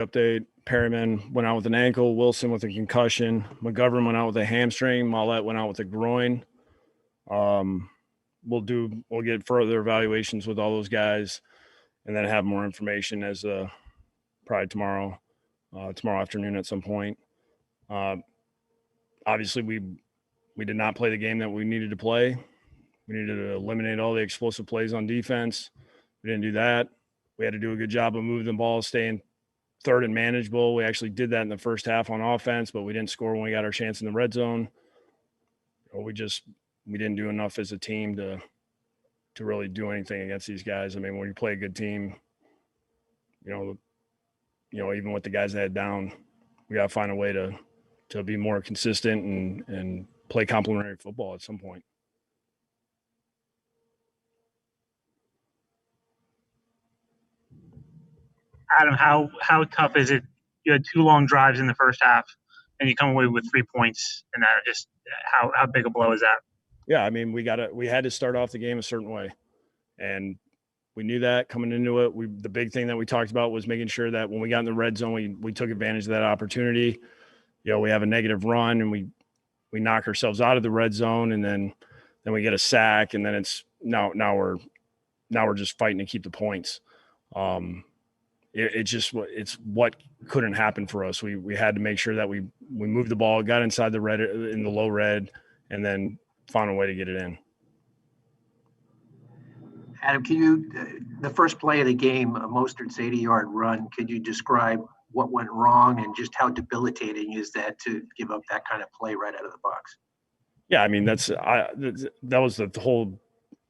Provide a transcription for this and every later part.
Update: Perryman went out with an ankle, Wilson with a concussion, McGovern went out with a hamstring, Mollett went out with a groin. We'll get further evaluations with all those guys, and then have more information as probably tomorrow afternoon at some point. Obviously, we did not play the game that we needed to play. We needed to eliminate all the explosive plays on defense. We didn't do that. We had to do a good job of moving the ball, staying third and manageable. We actually did that in the first half on offense, but we didn't score when we got our chance in the red zone. We didn't do enough as a team to really do anything against these guys. I mean, when you play a good team, even with the guys that had down, we got to find a way to be more consistent and play complementary football at some point. Adam, how tough is it? You had 2 long drives in the first half, and you come away with 3 points, and that just how big a blow is that? Yeah, I mean, we had to start off the game a certain way, and we knew that coming into it. The big thing that we talked about was making sure that when we got in the red zone, we took advantage of that opportunity. We have a negative run, and we knock ourselves out of the red zone, and then we get a sack, and then it's now we're just fighting to keep the points. It's what couldn't happen for us. We had to make sure that we moved the ball, got inside the red, in the low red, and then found a way to get it in. Adam, can you, the first play of the game, Mostert's 80-yard run, could you describe what went wrong and just how debilitating is that to give up that kind of play right out of the box? Yeah, I mean, that was the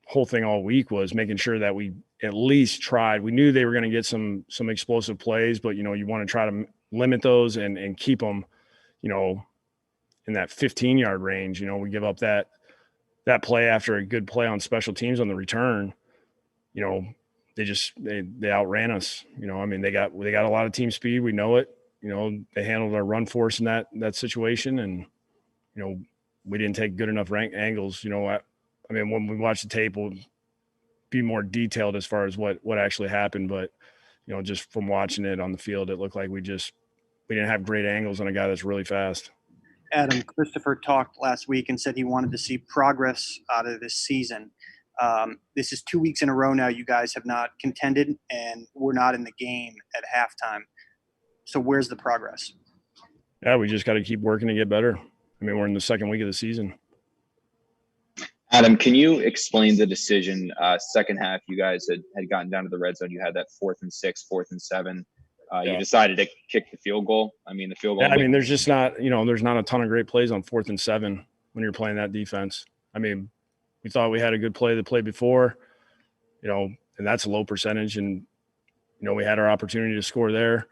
whole thing all week, was making sure that we at least tried. We knew they were going to get some explosive plays, but you want to try to limit those and keep them, in that 15-yard range. We give up that play after a good play on special teams on the return. They outran us. I mean, they got a lot of team speed. We know it. They handled our run force in that situation, and we didn't take good enough angles. I mean, when we watch the tape, we'll be more detailed as far as what actually happened. But, just from watching it on the field, it looked like we didn't have great angles on a guy that's really fast. Adam, Christopher talked last week and said he wanted to see progress out of this season. This is 2 weeks in a row now you guys have not contended, and we're not in the game at halftime. So where's the progress? Yeah, we just got to keep working to get better. I mean, we're in the second week of the season. Adam, can you explain the decision? Second half, you guys had gotten down to the red zone. You had that 4th and 6, 4th and 7. You decided to kick the field goal. I mean, the field goal. Yeah, I mean, there's just not, there's not a ton of great plays on 4th and 7 when you're playing that defense. I mean, we thought we had a good play the play before, and that's a low percentage. And, we had our opportunity to score there.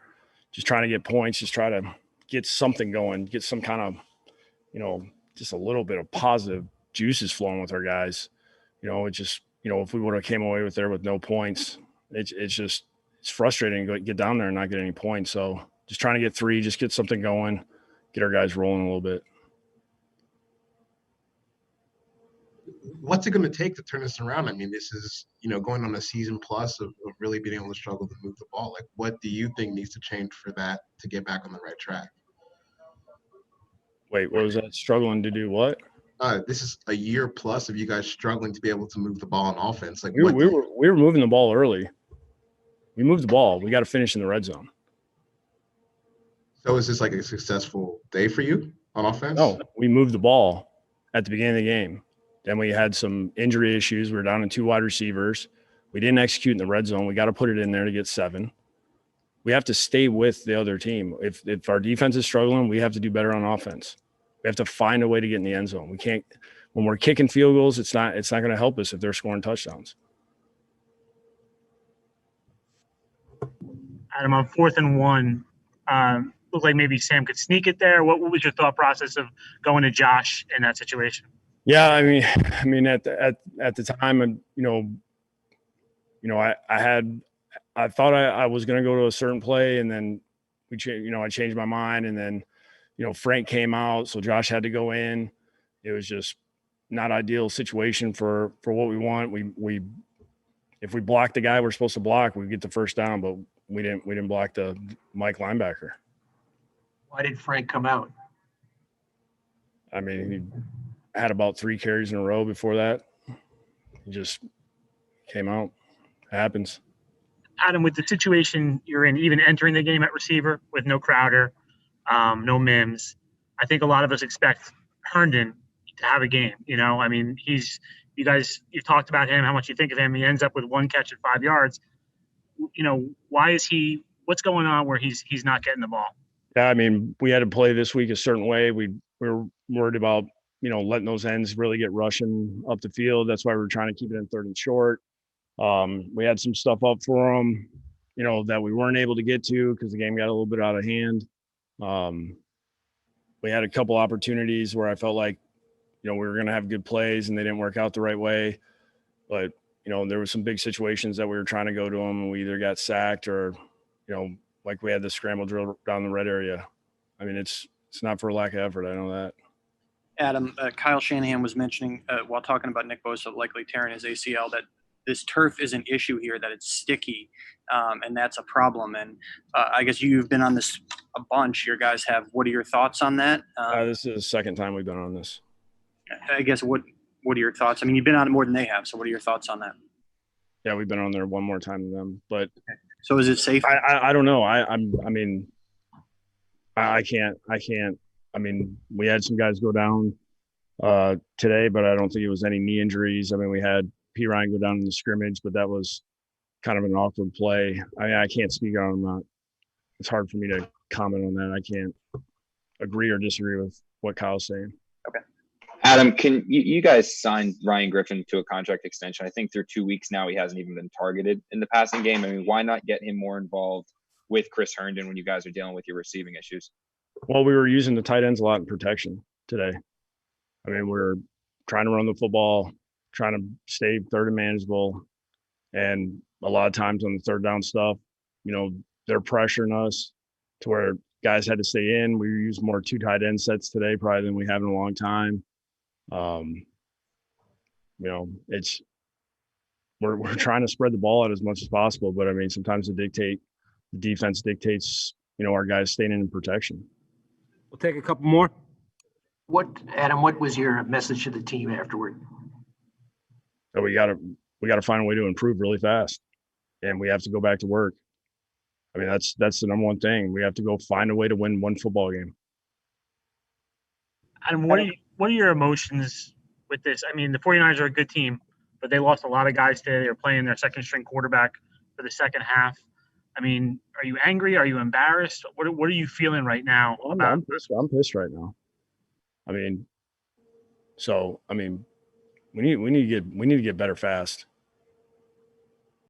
Just trying to get points, just try to get something going, get some kind of, just a little bit of positive juices flowing with our guys. It just, if we would have came away with no points, it's frustrating to get down there and not get any points. So just trying to get 3, just get something going, get our guys rolling a little bit. What's it going to take to turn this around? I mean, this is, going on a season plus of really being able to struggle to move the ball. Like, what do you think needs to change for that to get back on the right track? Wait, what was that? Struggling to do what? This is a year plus of you guys struggling to be able to move the ball on offense. Like, we were moving the ball early. We moved the ball. We got to finish in the red zone. So is this like a successful day for you on offense? No, we moved the ball at the beginning of the game. Then we had some injury issues. We were down to 2 wide receivers. We didn't execute in the red zone. We got to put it in there to get 7. We have to stay with the other team. If our defense is struggling, we have to do better on offense. We have to find a way to get in the end zone. We can't, when we're kicking field goals, it's not going to help us if they're scoring touchdowns. Adam, on 4th and 1, looked like maybe Sam could sneak it there. What was your thought process of going to Josh in that situation? Yeah, I mean, at the time, I thought I was going to go to a certain play, and then I changed my mind, and then, Frank came out, so Josh had to go in. It was just not ideal situation for what we want. If we block the guy we're supposed to block, we get the first down, but we didn't block the Mike linebacker. Why did Frank come out? I mean, he had about 3 carries in a row before that. He just came out. It happens. Adam, with the situation you're in, even entering the game at receiver with no Crowder, no Mims, I think a lot of us expect Herndon to have a game. I mean, you've talked about him, how much you think of him. He ends up with 1 catch at 5 yards. Why is what's going on where he's not getting the ball? Yeah, I mean, we had to play this week a certain way. We were worried about, letting those ends really get rushing up the field. That's why we were trying to keep it in 3rd and short. We had some stuff up for them, that we weren't able to get to because the game got a little bit out of hand. We had a couple opportunities where I felt like, we were going to have good plays and they didn't work out the right way. But, there were some big situations that we were trying to go to them and we either got sacked or, like we had the scramble drill down the red area. I mean, it's not for lack of effort. I know that. Adam, Kyle Shanahan was mentioning while talking about Nick Bosa likely tearing his ACL that this turf is an issue here, that it's sticky, and that's a problem. And I guess you've been on this a bunch. Your guys have. What are your thoughts on that? This is the 2nd time we've been on this. I guess what are your thoughts? I mean, you've been on it more than they have. So what are your thoughts on that? Yeah, we've been on there one more time than them. But okay. So is it safe? I don't know. I can't. I mean, we had some guys go down today, but I don't think it was any knee injuries. I mean, we had P. Ryan go down in the scrimmage, but that was kind of an awkward play. I can't speak on that. It's hard for me to comment on that. I can't agree or disagree with what Kyle's saying. Okay. Adam, can you guys signed Ryan Griffin to a contract extension? I think through 2 weeks now, he hasn't even been targeted in the passing game. I mean, why not get him more involved with Chris Herndon when you guys are dealing with your receiving issues? Well, we were using the tight ends a lot in protection today. I mean, we're trying to run the football, trying to stay 3rd and manageable. And a lot of times on the 3rd down stuff, they're pressuring us to where guys had to stay in. We used more 2 tight end sets today probably than we have in a long time. It's we're trying to spread the ball out as much as possible, but I mean, sometimes the defense dictates, our guys staying in protection. We'll take a couple more. Adam, what was your message to the team afterward? So we got to find a way to improve really fast, and we have to go back to work. I mean, that's the number one thing. We have to go find a way to win one football game. And what are your emotions with this? I mean, the 49ers are a good team, but they lost a lot of guys today. They were playing their 2nd-string quarterback for the second half. I mean, are you angry? Are you embarrassed? What are you feeling right now? I'm pissed right now. I mean, we need to get better fast.